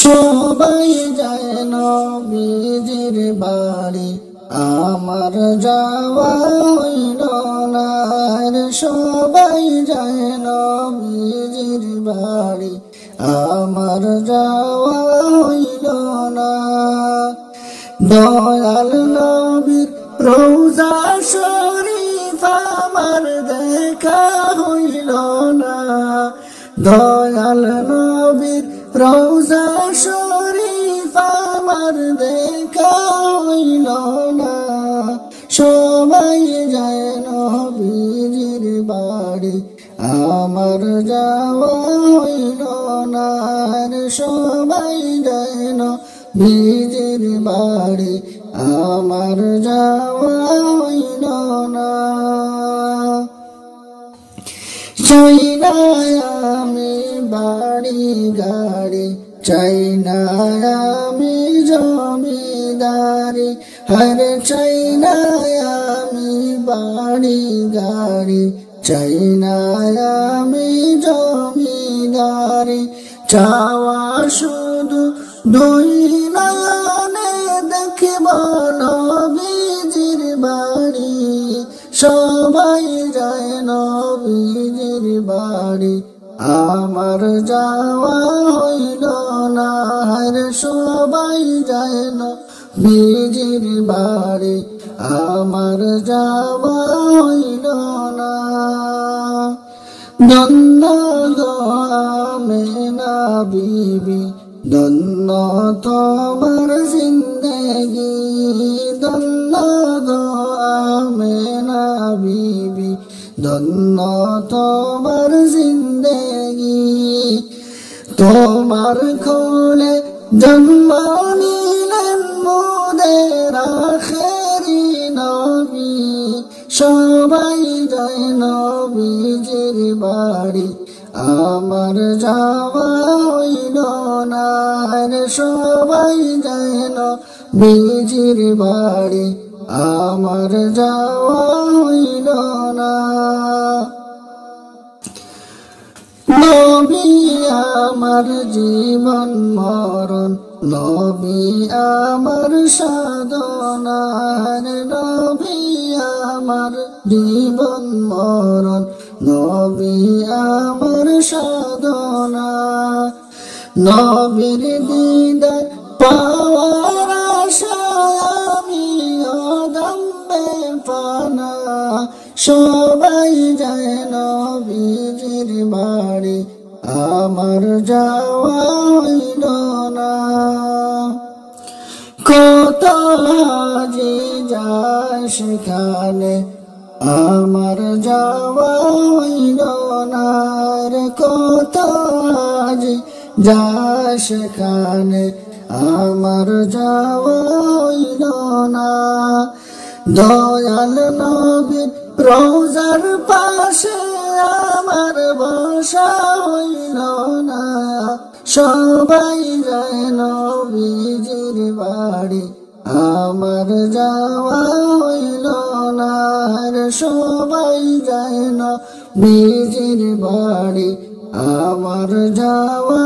সবাই যায় নবীজির বাড়ি, আমার যাওয়া হইল না রে। সবাই যায় নবীজির বাড়ি, আমার যাওয়া হইল না। দয়াল নবীর রওজা শরীফ আমার দেখা হইল না। দয়াল নবীর রওজা শরীফ আমার দেখা হইল না। সবাই যায় নবীজির বাড়ি, আমার যাওয়া হইল না রে। সবাই যায় নবীজির বাড়ি, আমার যাওয়া হইল না। চাই না আমি বাড়ি গাড়ি, চাই না আমি জমিদারি, হরে চাই না আমি বাড়ি গাড়ি, চাই না আমি জমিদারি। চাওয়া শুধু দুই নয়নে দেখব নবীজির বাড়ি, সবাই যায় নবীজির বাড়ি, আমার যাওয়া হইল না রে। সবাই যায় নবীজির বাড়ি, আমার যাওয়া হইল না। ধন্য গো আমেনা বিবি, ধন্য তোমার জিন্দেগি। ধন্য গো আমেনা বিবি, ধন্য তোমার জিন্দেগি। তোমার কোলে জন্ম নিলেন মোদের আখেরি নবী, সবাই যায় নবীজির বাড়ি, আমার যাওয়া হইল না রে। সবাই যায় নবীজির বাড়ি, আমার যাওয়া হইল না। নবী আমার জীবন মরণ, নবী আমার সাধনা রে। নবী আমার জীবন মরণ, নবী আমার সাধনা। নবীর দিদার পাওয়ার আশায় আমি অদম্যে পানা, সবাই যায় নবীজির বাড়ি, আমার যাওয়া হইল না। কত হাজি যায় সেখানে, আমার যাওয়া হইল না রে। কত হাজি যায় সেখানে, আমার যাওয়া হইল না। দয়াল নবীর রওজার পাশে আমার বসা হইল না। সবাই যায় নবীজির বাড়ি, আমার যাওয়া হইল না রে। সবাই যায় নবীজির বাড়ি, আমার যাওয়া